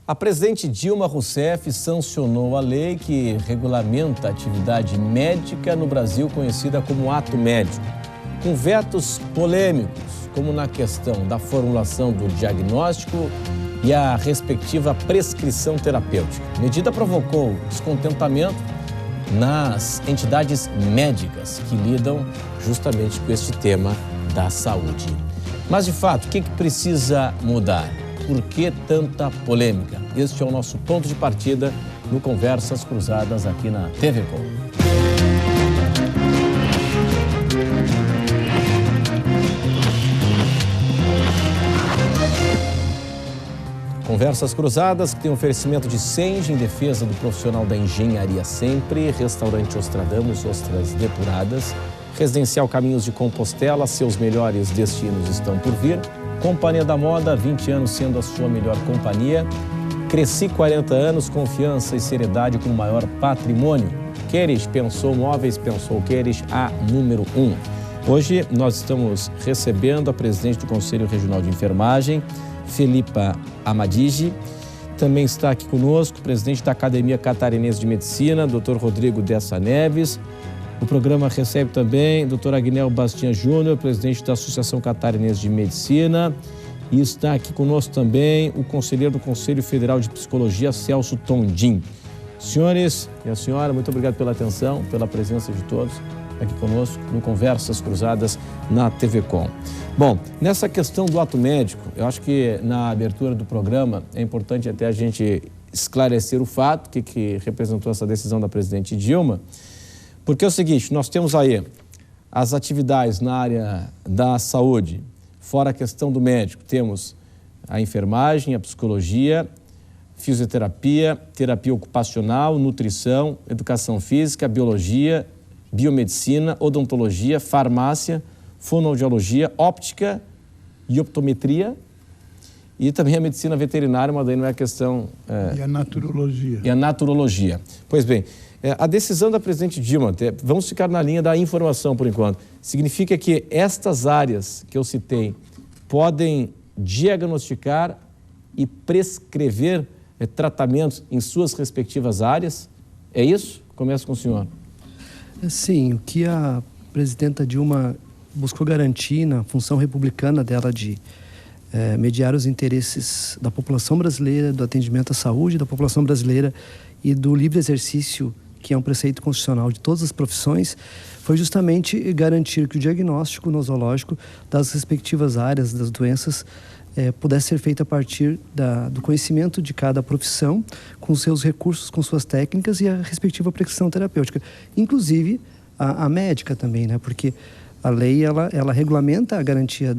A presidente Dilma Rousseff sancionou a lei que regulamenta a atividade médica no Brasil, conhecida como ato médico, com vetos polêmicos, como na questão da formulação do diagnóstico e a respectiva prescrição terapêutica. A medida provocou descontentamento nas entidades médicas que lidam justamente com este tema da saúde. Mas, de fato, o que precisa mudar? Por que tanta polêmica? Este é o nosso ponto de partida no Conversas Cruzadas aqui na TV Com. Conversas Cruzadas, que tem oferecimento de Senge em defesa do profissional da engenharia sempre, Restaurante Ostradamus, ostras depuradas, Residencial Caminhos de Compostela, seus melhores destinos estão por vir, Companhia da Moda, 20 anos sendo a sua melhor companhia, Cresci 40 anos, confiança e seriedade com o maior patrimônio. Queres, pensou móveis, pensou Queres, a número 1. Hoje nós estamos recebendo a presidente do Conselho Regional de Enfermagem, Felipa Amadigi. Também está aqui conosco o presidente da Academia Catarinense de Medicina, Dr. Rodrigo Dessa Neves. O programa recebe também o Dr. Agnel Bastian Júnior, presidente da Associação Catarinense de Medicina. E está aqui conosco também o conselheiro do Conselho Federal de Psicologia, Celso Tondim. Senhores e a senhora, muito obrigado pela atenção, pela presença de todos aqui conosco no Conversas Cruzadas na TV Com. Bom, nessa questão do ato médico, eu acho que na abertura do programa é importante até a gente esclarecer o fato que representou essa decisão da presidente Dilma, porque é o seguinte, nós temos aí as atividades na área da saúde, fora a questão do médico, temos a enfermagem, a psicologia, fisioterapia, terapia ocupacional, nutrição, educação física, biologia, biomedicina, odontologia, farmácia, fonoaudiologia, óptica e optometria e também a medicina veterinária, mas daí não é a questão... E a naturologia. E a naturologia. Pois bem, a decisão da presidente Dilma, vamos ficar na linha da informação por enquanto, significa que estas áreas que eu citei podem diagnosticar e prescrever tratamentos em suas respectivas áreas? É isso? Começo com o senhor. Sim, o que a presidenta Dilma buscou garantir na função republicana dela de mediar os interesses da população brasileira, do atendimento à saúde da população brasileira e do livre exercício, que é um preceito constitucional de todas as profissões, foi justamente garantir que o diagnóstico nosológico das respectivas áreas das doenças pudesse ser feito a partir do conhecimento de cada profissão, com seus recursos, com suas técnicas e a respectiva prescrição terapêutica. Inclusive a médica também, né? Porque a lei ela regulamenta a garantia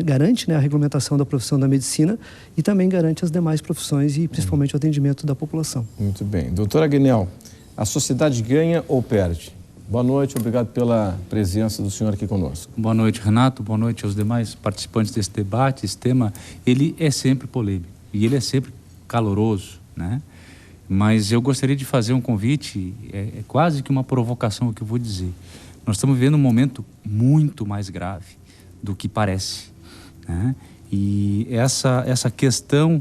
garante, né, a regulamentação da profissão da medicina e também garante as demais profissões e principalmente o atendimento da população. Muito bem. Doutora Agnel, a sociedade ganha ou perde? Boa noite, obrigado pela presença do senhor aqui conosco. Boa noite, Renato, boa noite aos demais participantes desse debate. Esse tema, ele é sempre polêmico e ele é sempre caloroso, né? Mas eu gostaria de fazer um convite, é quase que uma provocação o que eu vou dizer. Nós estamos vivendo um momento muito mais grave do que parece, né? E essa questão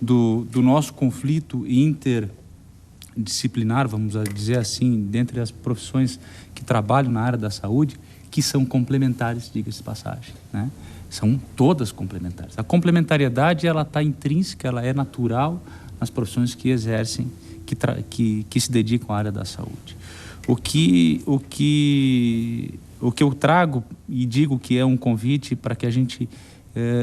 do nosso conflito interdisciplinar, vamos dizer assim, dentre as profissões que trabalham na área da saúde, que são complementares, diga-se de passagem, né? São todas complementares. A complementariedade, ela está intrínseca, ela é natural nas profissões que exercem, que se dedicam à área da saúde. O que eu trago e digo que é um convite para que a gente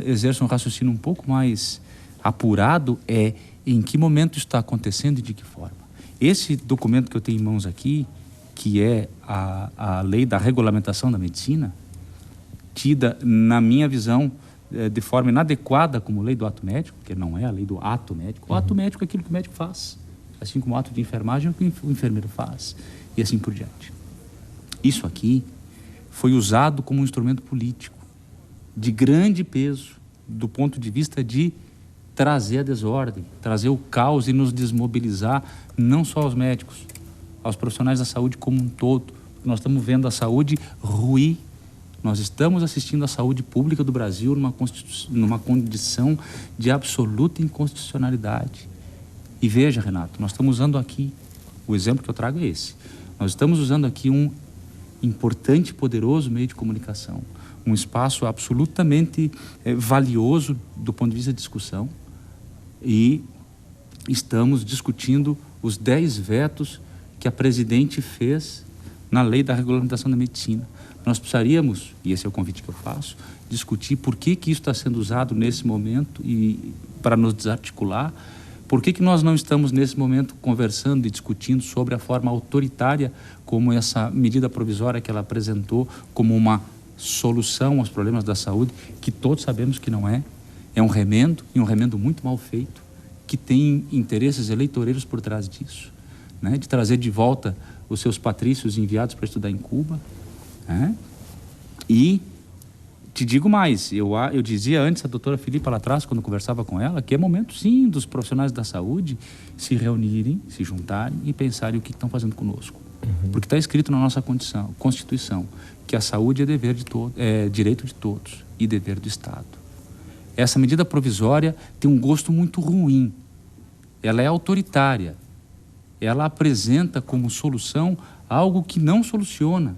exerça um raciocínio um pouco mais apurado é em que momento está acontecendo e de que forma. Esse documento que eu tenho em mãos aqui, que é a lei da regulamentação da medicina, tida, na minha visão, de forma inadequada como lei do ato médico, que não é a lei do ato médico. O ato médico é aquilo que o médico faz, assim como o ato de enfermagem é o que o enfermeiro faz, e assim por diante. Isso aqui foi usado como um instrumento político de grande peso do ponto de vista de trazer a desordem, trazer o caos e nos desmobilizar, não só aos médicos, aos profissionais da saúde como um todo. Nós estamos vendo a saúde ruir, nós estamos assistindo a saúde pública do Brasil numa condição de absoluta inconstitucionalidade. E veja, Renato, nós estamos usando aqui, o exemplo que eu trago é esse, nós estamos usando aqui um importante e poderoso meio de comunicação, um espaço absolutamente valioso do ponto de vista de discussão, e estamos discutindo os 10 vetos que a presidente fez na lei da regulamentação da medicina. Nós precisaríamos, e esse é o convite que eu faço, discutir por que isso está sendo usado nesse momento e para nos desarticular. Por que nós não estamos, nesse momento, conversando e discutindo sobre a forma autoritária como essa medida provisória que ela apresentou como uma solução aos problemas da saúde, que todos sabemos que não é. É um remendo, e um remendo muito mal feito, que tem interesses eleitoreiros por trás disso, né? De trazer de volta os seus patrícios enviados para estudar em Cuba, né? E te digo mais, eu dizia antes a doutora Filipa lá atrás, quando conversava com ela, que é momento sim dos profissionais da saúde se reunirem, se juntarem e pensarem o que estão fazendo conosco. Porque está escrito na nossa Constituição que a saúde é dever de é direito de todos e dever do Estado. Essa medida provisória tem um gosto muito ruim. Ela é autoritária. Ela apresenta como solução algo que não soluciona,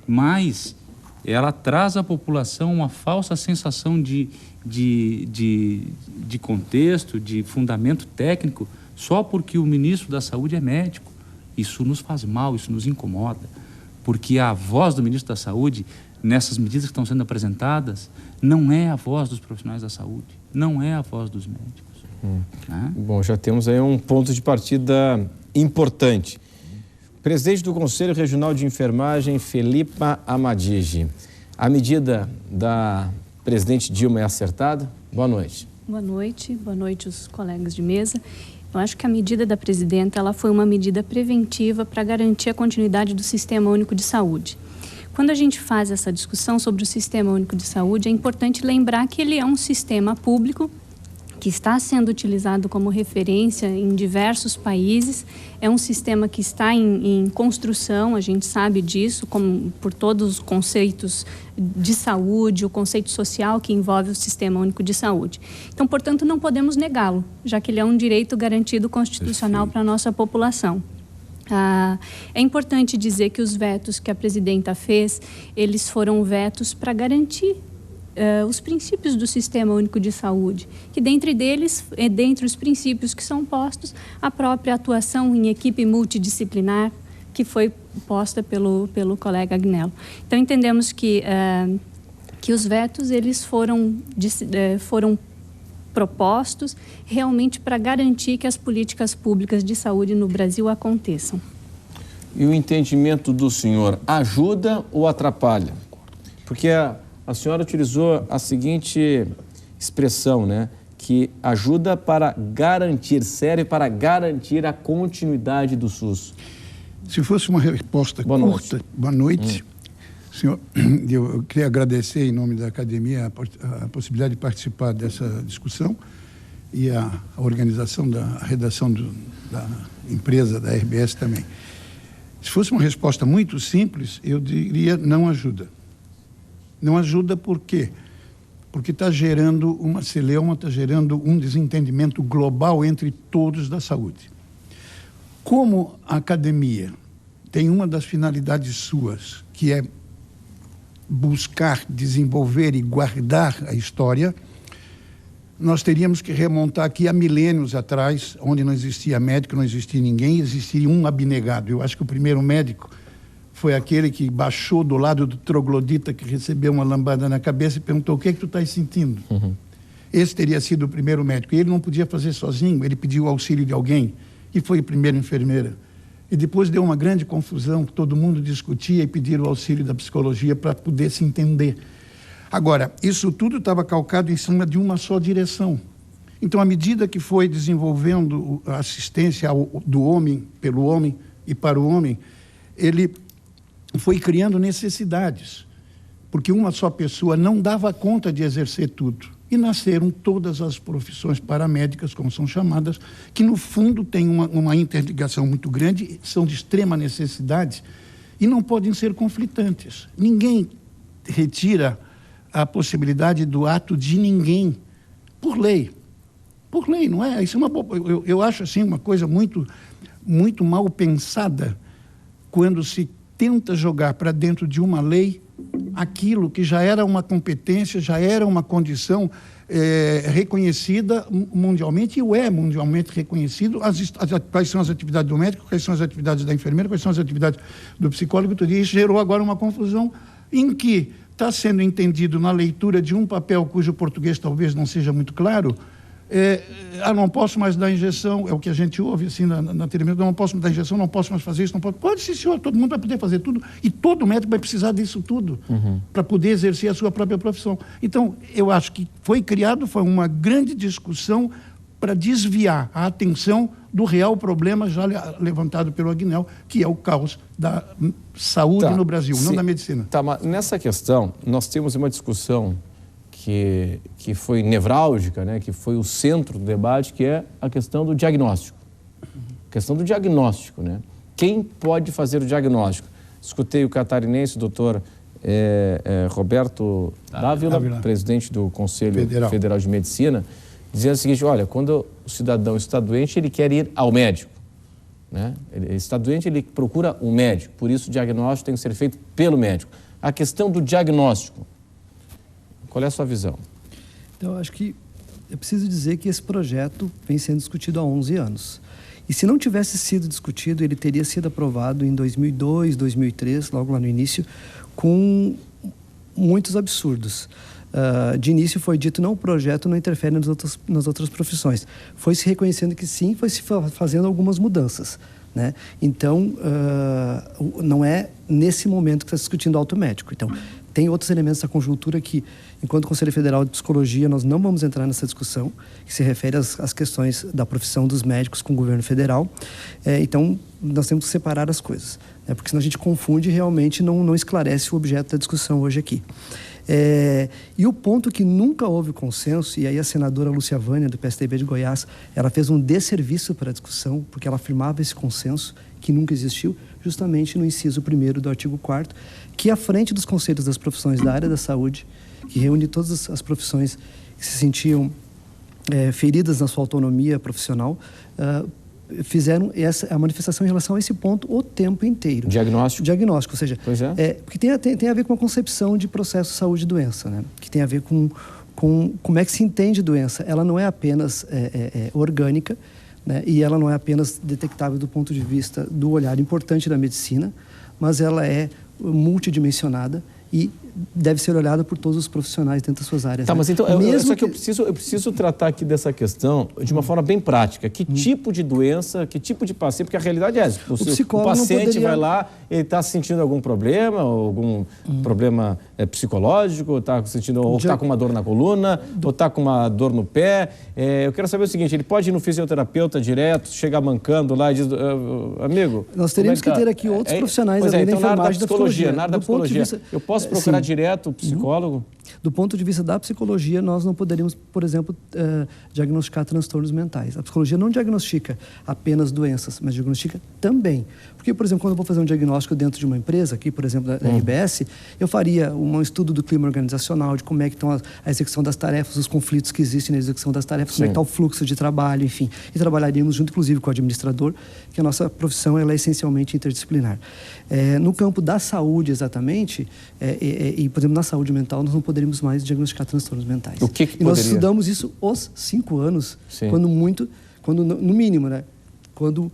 mas ela traz à população uma falsa sensação de contexto, de fundamento técnico, só porque o ministro da Saúde é médico. Isso nos faz mal, isso nos incomoda, porque a voz do ministro da Saúde, nessas medidas que estão sendo apresentadas, não é a voz dos profissionais da saúde, não é a voz dos médicos. Né? Bom, já temos aí um ponto de partida importante. Presidente do Conselho Regional de Enfermagem, Felipa Amadigi. A medida da presidente Dilma é acertada? Boa noite. Boa noite os colegas de mesa. Eu acho que a medida da presidenta ela foi uma medida preventiva para garantir a continuidade do Sistema Único de Saúde. Quando a gente faz essa discussão sobre o Sistema Único de Saúde, é importante lembrar que ele é um sistema público que está sendo utilizado como referência em diversos países. É um sistema que está em construção, a gente sabe disso, como por todos os conceitos de saúde, o conceito social que envolve o Sistema Único de Saúde. Então, portanto, não podemos negá-lo, já que ele é um direito garantido constitucional para a nossa população. É importante dizer que os vetos que a presidenta fez, eles foram vetos para garantir os princípios do Sistema Único de Saúde, que dentre os princípios que são postos, a própria atuação em equipe multidisciplinar, que foi posta pelo colega Agnello. Então, entendemos que os vetos eles foram propostos realmente para garantir que as políticas públicas de saúde no Brasil aconteçam. E o entendimento do senhor ajuda ou atrapalha? Porque a senhora utilizou a seguinte expressão, né? Que ajuda para garantir, serve para garantir a continuidade do SUS. Se fosse uma resposta curta, boa noite. Senhor, eu queria agradecer em nome da academia a possibilidade de participar dessa discussão e a organização da redação da empresa, da RBS também. Se fosse uma resposta muito simples, eu diria não ajuda. Não ajuda por quê? Porque está gerando uma celeuma, está gerando um desentendimento global entre todos da saúde. Como a academia tem uma das finalidades suas, que é buscar, desenvolver e guardar a história, nós teríamos que remontar aqui há milênios atrás, onde não existia médico, não existia ninguém, existia um abnegado. Eu acho que o primeiro médico foi aquele que baixou do lado do troglodita, que recebeu uma lambada na cabeça e perguntou: o que é que tu estás sentindo? Esse teria sido o primeiro médico. E ele não podia fazer sozinho, ele pediu o auxílio de alguém, e foi a primeira enfermeira. E depois deu uma grande confusão, todo mundo discutia e pediram o auxílio da psicologia para poder se entender. Agora, isso tudo estava calcado em cima de uma só direção. Então, à medida que foi desenvolvendo a assistência do homem, pelo homem e para o homem, ele foi criando necessidades, porque uma só pessoa não dava conta de exercer tudo. E nasceram todas as profissões paramédicas, como são chamadas, que no fundo têm uma interligação muito grande, são de extrema necessidade e não podem ser conflitantes. Ninguém retira a possibilidade do ato de ninguém, por lei. Por lei, não é? Isso é uma eu acho assim uma coisa muito mal pensada quando se tenta jogar para dentro de uma lei aquilo que já era uma competência, já era uma condição reconhecida mundialmente, e é mundialmente reconhecido, quais são as atividades do médico, quais são as atividades da enfermeira, quais são as atividades do psicólogo, tudo isso gerou agora uma confusão em que está sendo entendido na leitura de um papel cujo português talvez não seja muito claro, não posso mais dar injeção, é o que a gente ouve assim na televisão, não posso mais dar injeção, não posso mais fazer isso, não posso. Pode sim, senhor, todo mundo vai poder fazer tudo, e todo médico vai precisar disso tudo, para poder exercer a sua própria profissão. Então, eu acho que foi uma grande discussão para desviar a atenção do real problema já levantado pelo Agnello, que é o caos da saúde no Brasil, não da medicina. Tá, mas nessa questão, nós temos uma discussão que foi nevrálgica, né, que foi o centro do debate, que é a questão do diagnóstico. A questão do diagnóstico, né? Quem pode fazer o diagnóstico? Escutei o catarinense, o doutor Roberto Dávila, presidente do Conselho Federal de Medicina, dizendo o seguinte: olha, quando o cidadão está doente, ele quer ir ao médico, né? Ele está doente, ele procura um médico, por isso o diagnóstico tem que ser feito pelo médico. A questão do diagnóstico, qual é a sua visão? Então, eu acho que é preciso dizer que esse projeto vem sendo discutido há 11 anos. E se não tivesse sido discutido, ele teria sido aprovado em 2002, 2003, logo lá no início, com muitos absurdos. De início foi dito, não, o projeto não interfere nas outras profissões. Foi se reconhecendo que sim, foi se fazendo algumas mudanças, né? Então, não é nesse momento que está se discutindo o auto médico. Então, tem outros elementos da conjuntura que, enquanto Conselho Federal de Psicologia, nós não vamos entrar nessa discussão, que se refere às questões da profissão dos médicos com o governo federal. Então, nós temos que separar as coisas, né? Porque senão a gente confunde e realmente não esclarece o objeto da discussão hoje aqui. E o ponto que nunca houve consenso, e aí a senadora Lúcia Vânia, do PSDB de Goiás, ela fez um desserviço para a discussão, porque ela afirmava esse consenso, que nunca existiu, justamente no inciso 1º do artigo 4º, que à frente dos conselhos das profissões da área da saúde, que reúne todas as profissões que se sentiam feridas na sua autonomia profissional, fizeram a manifestação em relação a esse ponto o tempo inteiro. Diagnóstico, ou seja, porque tem a ver com a concepção de processo saúde e doença, né? Que tem a ver com como é que se entende doença. Ela não é apenas orgânica, né? E ela não é apenas detectável do ponto de vista do olhar importante da medicina, mas ela é multidimensionada e deve ser olhada por todos os profissionais dentro das suas áreas. Tá, né? mas então, eu preciso tratar aqui dessa questão de uma forma bem prática. Que tipo de doença, que tipo de paciente, porque a realidade é essa. O paciente vai lá, ele está sentindo algum problema, problema psicológico, está sentindo, ou está com uma dor na coluna, ou está com uma dor no pé. Eu quero saber o seguinte, ele pode ir no fisioterapeuta direto, chegar mancando lá e diz, amigo... Nós teríamos que ter aqui outros profissionais além da enfermagem, da psicologia. Na área da psicologia, eu posso procurar direto o psicólogo? Do ponto de vista da psicologia, nós não poderíamos, por exemplo, diagnosticar transtornos mentais. A psicologia não diagnostica apenas doenças, mas diagnostica também. Porque, por exemplo, quando eu vou fazer um diagnóstico dentro de uma empresa, aqui, por exemplo, da RBS, eu faria um estudo do clima organizacional, de como é que estão a execução das tarefas, os conflitos que existem na execução das tarefas, como é que está o fluxo de trabalho, enfim. E trabalharíamos junto, inclusive, com o administrador, que a nossa profissão ela é essencialmente interdisciplinar. No campo da saúde, exatamente, e, por exemplo, na saúde mental, nós não poderíamos mais diagnosticar transtornos mentais. O que e nós estudamos isso os 5 anos, quando no mínimo, né? Quando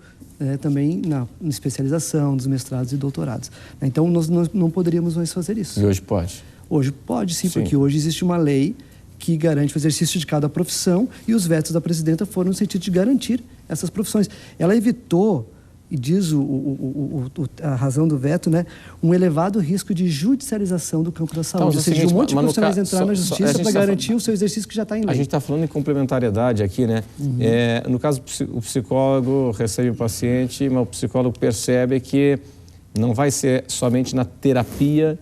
também na especialização, dos mestrados e doutorados. Então, nós não poderíamos mais fazer isso. E hoje pode? Hoje pode, sim, porque hoje existe uma lei que garante o exercício de cada profissão e os vetos da presidenta foram no sentido de garantir essas profissões. Ela evitou, e diz a razão do veto, né, um elevado risco de judicialização do campo da saúde. Ou seja, um monte de profissionais entrar na justiça para garantir o seu exercício que já está em lei. A gente está falando em complementariedade aqui, né? No caso, o psicólogo recebe o paciente, mas o psicólogo percebe que não vai ser somente na terapia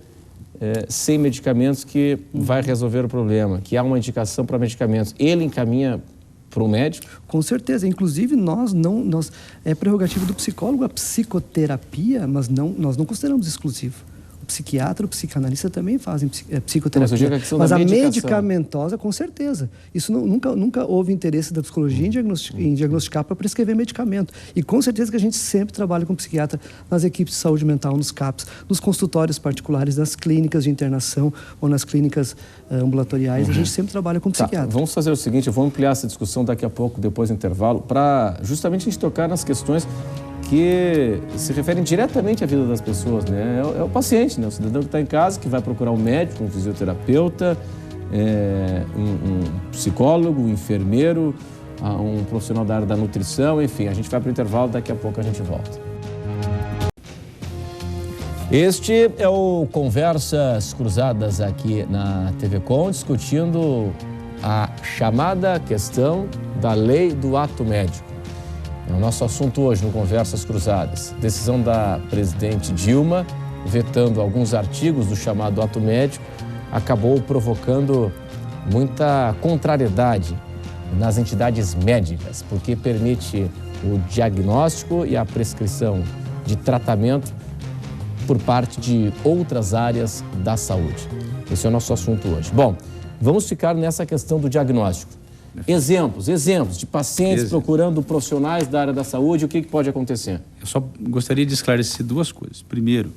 sem medicamentos que vai resolver o problema, que há uma indicação para medicamentos. Ele encaminha para o médico? Com certeza. Inclusive, é prerrogativa do psicólogo a psicoterapia, mas nós não consideramos exclusivo. O psiquiatra ou psicanalista também fazem psicoterapia. Mas, eu digo a questão mas da a medicação. medicamentosa, com certeza. Isso nunca houve interesse da psicologia em diagnosticar para prescrever medicamento. E com certeza que a gente sempre trabalha com psiquiatra nas equipes de saúde mental, nos CAPs, nos consultórios particulares, nas clínicas de internação ou nas clínicas ambulatoriais. A gente sempre trabalha com psiquiatra. Vamos fazer o seguinte, eu vou ampliar essa discussão daqui a pouco, depois do intervalo, para justamente a gente tocar nas questões que se referem diretamente à vida das pessoas, né? É o paciente, né? O cidadão que está em casa, que vai procurar um médico, um fisioterapeuta, um psicólogo, um enfermeiro, um profissional da área da nutrição, enfim. A gente vai para o intervalo, daqui a pouco a gente volta. Este é o Conversas Cruzadas aqui na TV Com, discutindo a chamada questão da lei do ato médico. É o nosso assunto hoje no Conversas Cruzadas. Decisão da presidente Dilma, vetando alguns artigos do chamado ato médico, acabou provocando muita contrariedade nas entidades médicas, porque permite o diagnóstico e a prescrição de tratamento por parte de outras áreas da saúde. Esse é o nosso assunto hoje. Bom, vamos ficar nessa questão do diagnóstico. Exemplos de pacientes procurando profissionais da área da saúde, o que pode acontecer? Eu só gostaria de esclarecer duas coisas. Primeiro,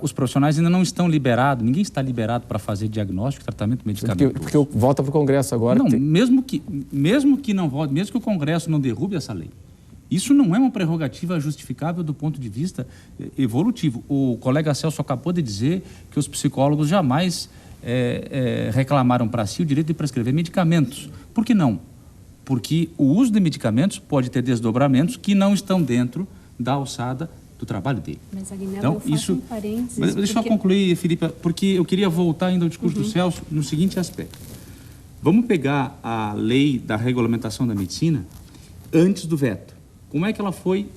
os profissionais ainda não estão liberados, ninguém está liberado para fazer diagnóstico, tratamento medicamentoso. Porque volta para o Congresso agora. Não, mesmo que não volte, mesmo que o Congresso não derrube essa lei, isso não é uma prerrogativa justificável do ponto de vista evolutivo. O colega Celso acabou de dizer que os psicólogos jamais reclamaram para si o direito de prescrever medicamentos. Por que não? Porque o uso de medicamentos pode ter desdobramentos que não estão dentro da alçada do trabalho dele. Mas, Aguinaldo, então, eu faço um parênteses. Mas deixa eu concluir, Filipe, porque eu queria voltar ainda ao discurso do Celso no seguinte aspecto. Vamos pegar a lei da regulamentação da medicina antes do veto. Como é que ela foi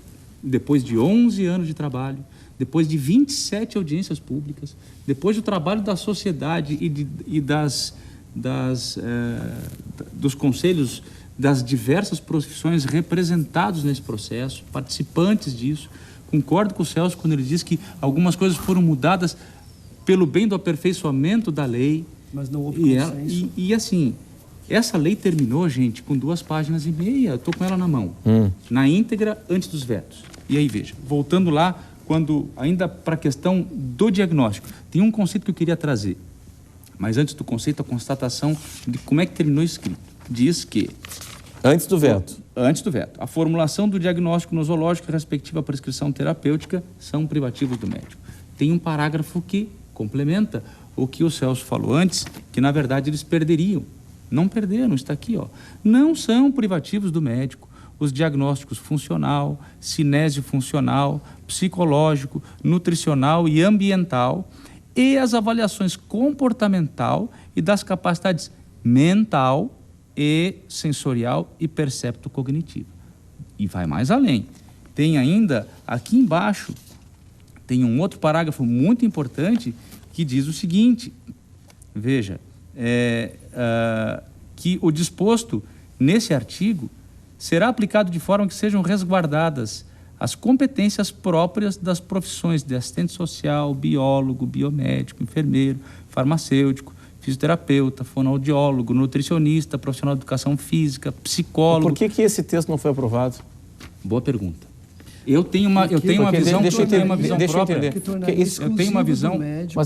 depois de 11 anos de trabalho, depois de 27 audiências públicas, depois do trabalho da sociedade e dos conselhos das diversas profissões representados nesse processo, participantes disso. Concordo com o Celso quando ele diz que algumas coisas foram mudadas pelo bem do aperfeiçoamento da lei. Mas não houve consenso. E assim, essa lei terminou, gente, com 2,5 páginas. Eu estou com ela na mão, na íntegra, antes dos vetos. E aí, veja, voltando lá, quando ainda para a questão do diagnóstico, tem um conceito que eu queria trazer. Mas antes do conceito, a constatação de como é que terminou escrito. Diz que... Antes do veto. Antes do veto. A formulação do diagnóstico nosológico e a respectiva prescrição terapêutica são privativos do médico. Tem um parágrafo que complementa o que o Celso falou antes, que na verdade eles perderiam. Não perderam, está aqui, ó. Não são privativos do médico os diagnósticos funcional, cinésio-funcional, psicológico, nutricional e ambiental e as avaliações comportamental e das capacidades mental e sensorial e percepto-cognitiva. E vai mais além. Tem ainda, aqui embaixo, tem um outro parágrafo muito importante que diz o seguinte, veja, que o disposto nesse artigo será aplicado de forma que sejam resguardadas as competências próprias das profissões de assistente social, biólogo, biomédico, enfermeiro, farmacêutico, fisioterapeuta, fonoaudiólogo, nutricionista, profissional de educação física, psicólogo. Por que esse texto não foi aprovado? Boa pergunta. Eu tenho uma visão própria. Eu tenho uma visão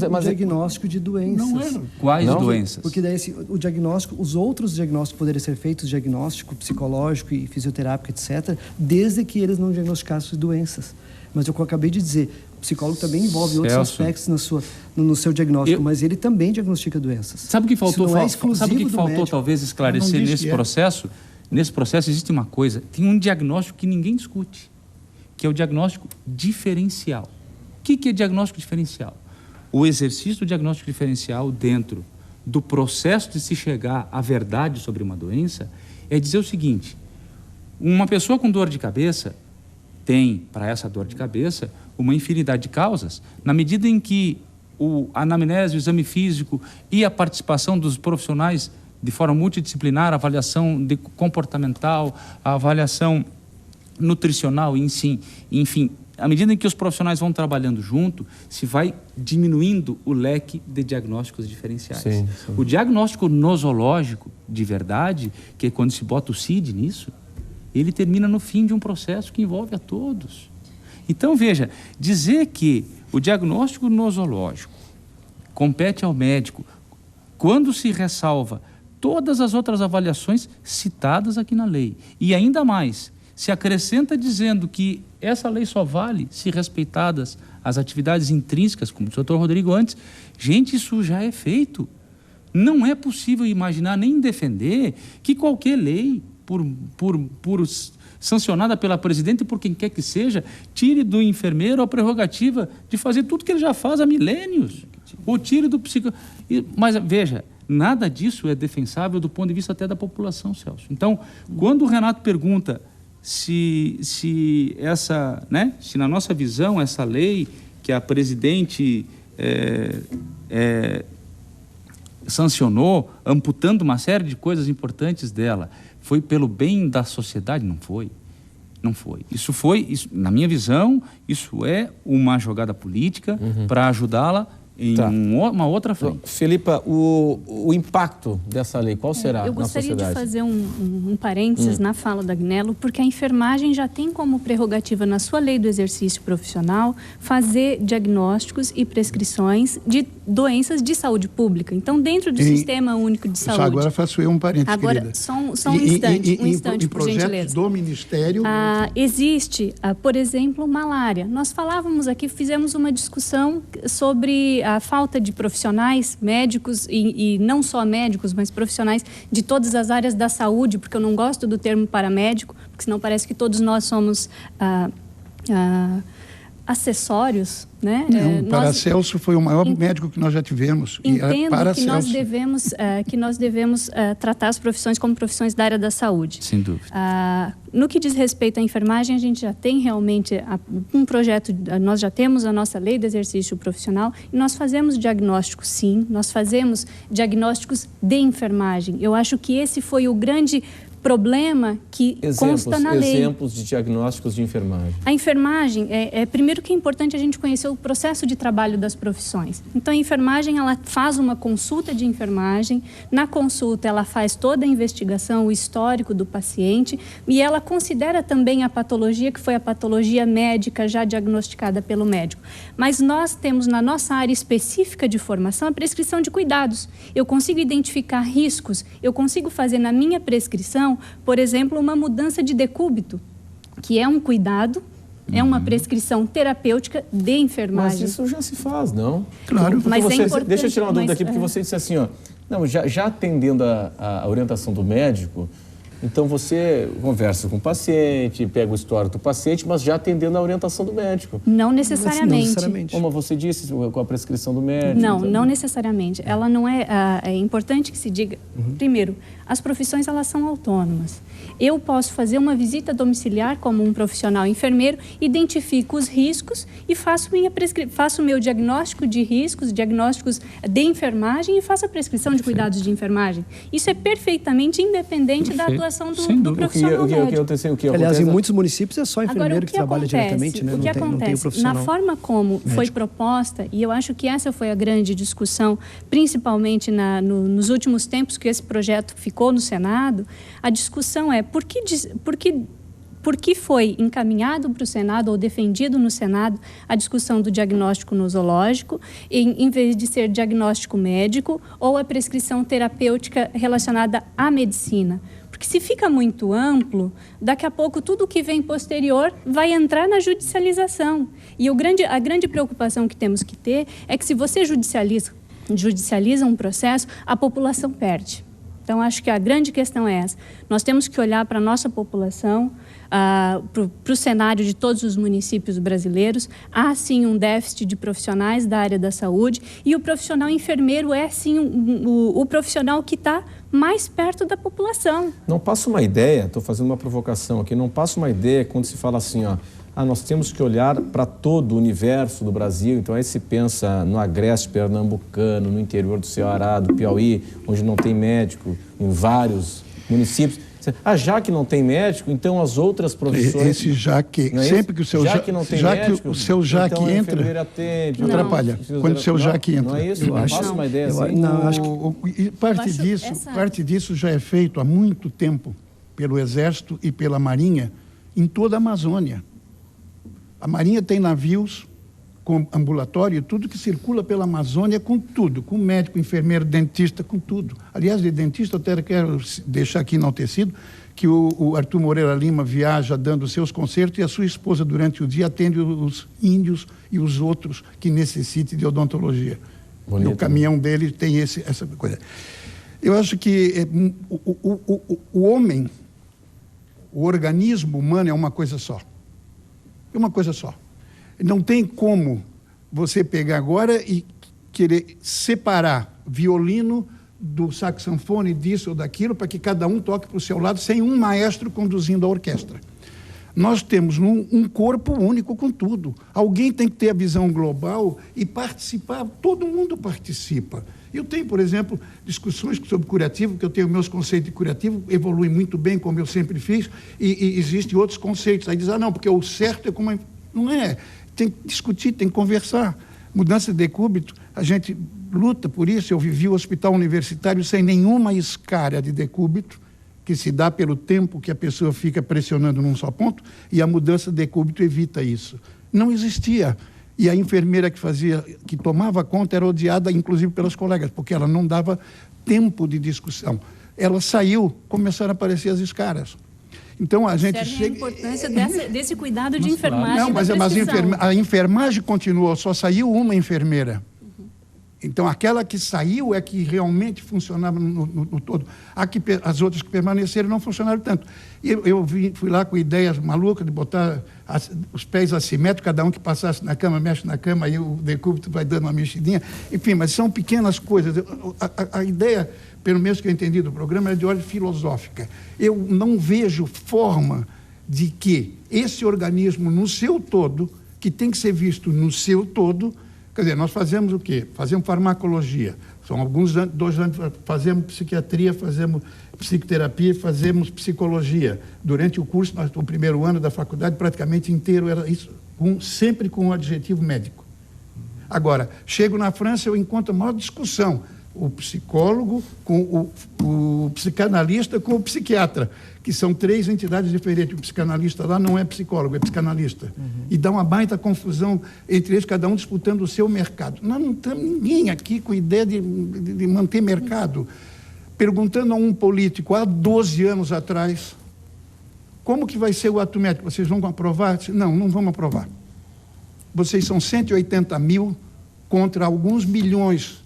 mas diagnóstico de doenças. Não é. Quais doenças? Porque daí o diagnóstico, os outros diagnósticos poderiam ser feitos, diagnóstico psicológico e fisioterápico, etc., desde que eles não diagnosticassem doenças. Mas o que eu acabei de dizer, o psicólogo também envolve outros aspectos no seu diagnóstico, mas ele também diagnostica doenças. Sabe o que faltou? Sabe o que faltou talvez esclarecer nesse processo? Nesse processo existe uma coisa, tem um diagnóstico que ninguém discute, que é o diagnóstico diferencial. O que é diagnóstico diferencial? O exercício do diagnóstico diferencial dentro do processo de se chegar à verdade sobre uma doença é dizer o seguinte, uma pessoa com dor de cabeça tem, para essa dor de cabeça, uma infinidade de causas, na medida em que a anamnese, o exame físico e a participação dos profissionais de forma multidisciplinar, a avaliação comportamental, a avaliação nutricional, enfim, à medida em que os profissionais vão trabalhando junto, se vai diminuindo o leque de diagnósticos diferenciais. Sim. O diagnóstico nosológico, de verdade, que é quando se bota o CID nisso, ele termina no fim de um processo que envolve a todos. Então, veja, dizer que o diagnóstico nosológico compete ao médico quando se ressalva todas as outras avaliações citadas aqui na lei, e ainda mais, se acrescenta dizendo que essa lei só vale se respeitadas as atividades intrínsecas, como disse o doutor Rodrigo antes, gente, isso já é feito. Não é possível imaginar nem defender que qualquer lei, por sancionada pela presidente e por quem quer que seja, tire do enfermeiro a prerrogativa de fazer tudo que ele já faz há milênios. Ou tire do psico... Mas, veja, nada disso é defensável do ponto de vista até da população, Celso. Então, quando o Renato pergunta se essa, né, se na nossa visão essa lei que a presidente sancionou, amputando uma série de coisas importantes dela, foi pelo bem da sociedade? Não foi. Não foi. Isso, na minha visão, isso é uma jogada política para ajudá-la em uma outra frente. Filipa, o impacto dessa lei, qual será na sociedade? Eu gostaria de fazer um parênteses na fala da Agnello, porque a enfermagem já tem como prerrogativa na sua lei do exercício profissional fazer diagnósticos e prescrições de doenças de saúde pública. Então, dentro do Sistema Único de Saúde... Agora faço eu um parênteses, agora, querida. só um instante, por gentileza. Do Ministério... Existe, por exemplo, malária. Nós falávamos aqui, fizemos uma discussão sobre a falta de profissionais médicos e não só médicos, mas profissionais de todas as áreas da saúde, porque eu não gosto do termo paramédico, porque senão parece que todos nós somos acessórios, né? Não, Paracelso foi o maior médico que nós já tivemos. Entendo que nós devemos tratar as profissões como profissões da área da saúde. Sem dúvida. No que diz respeito à enfermagem, a gente já tem realmente um projeto, nós já temos a nossa lei de exercício profissional e nós fazemos diagnósticos, sim, nós fazemos diagnósticos de enfermagem. Eu acho que esse foi o grande problema que consta na lei. Exemplos de diagnósticos de enfermagem. A enfermagem, primeiro que é importante a gente conhecer o processo de trabalho das profissões. Então, a enfermagem, ela faz uma consulta de enfermagem, na consulta ela faz toda a investigação, o histórico do paciente e ela considera também a patologia, que foi a patologia médica já diagnosticada pelo médico. Mas nós temos na nossa área específica de formação a prescrição de cuidados. Eu consigo identificar riscos, eu consigo fazer na minha prescrição, por exemplo, uma mudança de decúbito, que é um cuidado, é uma prescrição terapêutica de enfermagem. Mas isso já se faz, não? Claro. Mas é importante, deixa eu tirar uma dúvida aqui, porque você disse assim, não, já atendendo a orientação do médico, então você conversa com o paciente, pega o histórico do paciente, mas já atendendo a orientação do médico. Não necessariamente. Como você disse, com a prescrição do médico. Não necessariamente. Ela não é importante que se diga, primeiro, as profissões elas são autônomas. Eu posso fazer uma visita domiciliar como um profissional enfermeiro, identifico os riscos e faço o meu diagnóstico de riscos, diagnósticos de enfermagem e faço a prescrição de cuidados de enfermagem. Isso é perfeitamente independente da atuação do profissional médico. Aliás, em muitos municípios é só enfermeiro que trabalha diretamente, né? O que acontece? Na forma como foi proposta, e eu acho que essa foi a grande discussão, principalmente nos últimos tempos que esse projeto ficou no Senado, a discussão é por que foi encaminhado para o Senado ou defendido no Senado a discussão do diagnóstico nosológico, em vez de ser diagnóstico médico ou a prescrição terapêutica relacionada à medicina. Porque se fica muito amplo, daqui a pouco tudo que vem posterior vai entrar na judicialização. E a grande preocupação que temos que ter é que se você judicializa um processo, a população perde. Então, acho que a grande questão é essa. Nós temos que olhar para a nossa população, para o cenário de todos os municípios brasileiros. Há, sim, um déficit de profissionais da área da saúde e o profissional enfermeiro é, sim, o profissional que está mais perto da população. Não passa uma ideia, estou fazendo uma provocação aqui, não passa uma ideia quando se fala assim, nós temos que olhar para todo o universo do Brasil, então aí se pensa no agreste pernambucano, no interior do Ceará, do Piauí, onde não tem médico, em vários municípios. Já que não tem médico, então as outras profissões... Esse já que... Sempre que o seu já que não tem médico, o seu já então que entra... Atende, atrapalha. Quando o seu já que entra. Não é isso? Não faço uma ideia assim. Não, acho que... Parte disso já é feito há muito tempo pelo Exército e pela Marinha em toda a Amazônia. A Marinha tem navios com ambulatório, tudo que circula pela Amazônia com tudo, com médico, enfermeiro, dentista, com tudo. Aliás, de dentista, eu até quero deixar aqui enaltecido que o Arthur Moreira Lima viaja dando seus concertos e a sua esposa, durante o dia, atende os índios e os outros que necessitem de odontologia. Bonito, no caminhão dele tem essa coisa. Eu acho que o homem, o organismo humano é uma coisa só. É uma coisa só. Não tem como você pegar agora e querer separar violino do saxofone, disso ou daquilo, para que cada um toque para o seu lado, sem um maestro conduzindo a orquestra. Nós temos um corpo único com tudo. Alguém tem que ter a visão global e participar, todo mundo participa. Eu tenho, por exemplo, discussões sobre curativo, que eu tenho meus conceitos de curativo, evoluem muito bem, como eu sempre fiz, e existem outros conceitos. Aí diz, não, porque o certo é como... Não é. Tem que discutir, tem que conversar. Mudança de decúbito, a gente luta por isso. Eu vivi o hospital universitário sem nenhuma escária de decúbito, que se dá pelo tempo que a pessoa fica pressionando num só ponto, e a mudança de decúbito evita isso. Não existia. E a enfermeira que tomava conta era odiada, inclusive pelas colegas, porque ela não dava tempo de discussão. Ela saiu, começaram a aparecer as escaras. Então a gente chega... a importância desse cuidado de enfermagem. Não, mas a enfermagem continuou, só saiu uma enfermeira. Então aquela que saiu é que realmente funcionava no todo. As outras que permaneceram não funcionaram tanto. Eu fui lá com ideias malucas de botar os pés assimétricos, cada um que passasse na cama, mexe na cama, aí o decúbito vai dando uma mexidinha. Enfim, mas são pequenas coisas. A ideia, pelo menos que eu entendi do programa, é de ordem filosófica. Eu não vejo forma de que esse organismo no seu todo, que tem que ser visto no seu todo, quer dizer, nós fazemos o quê? Fazemos farmacologia. São alguns anos, 2 anos, fazemos psiquiatria, fazemos psicoterapia, fazemos psicologia. Durante o curso, o primeiro ano da faculdade, praticamente inteiro era isso, sempre com o adjetivo médico. Agora, chego na França, eu encontro a maior discussão. O psicólogo com o psicanalista com o psiquiatra, que são 3 entidades diferentes. O psicanalista lá não é psicólogo, é psicanalista. E dá uma baita confusão entre eles, cada um disputando o seu mercado. Nós não temos ninguém aqui com ideia de manter mercado. Perguntando a um político, há 12 anos atrás, como que vai ser o ato médico? Vocês vão aprovar? Não, não vamos aprovar. Vocês são 180 mil contra alguns milhões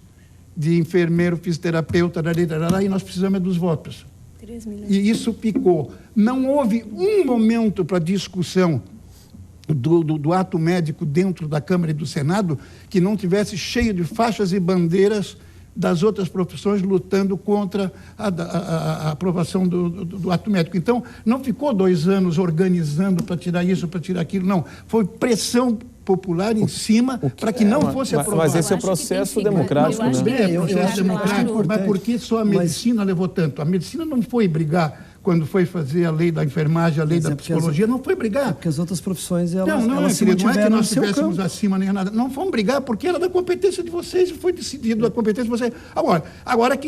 de enfermeiro, fisioterapeuta, e nós precisamos dos votos. 3 milhões. E isso ficou. Não houve um momento para discussão do ato médico dentro da Câmara e do Senado que não tivesse cheio de faixas e bandeiras das outras profissões lutando contra a aprovação do ato médico. Então, não ficou 2 anos organizando para tirar isso, para tirar aquilo, não. Foi pressão popular em cima para que não fosse aprovado. Mas esse é o processo democrático, né? É o processo democrático, mas por que só a medicina levou tanto? A medicina não foi brigar quando foi fazer a lei da enfermagem, a lei da psicologia, não foi brigar. Porque as outras profissões, elas não é que nós estivéssemos campo. Acima nem nada. Não fomos brigar porque era da competência de vocês e foi decidido da competência de vocês. Agora que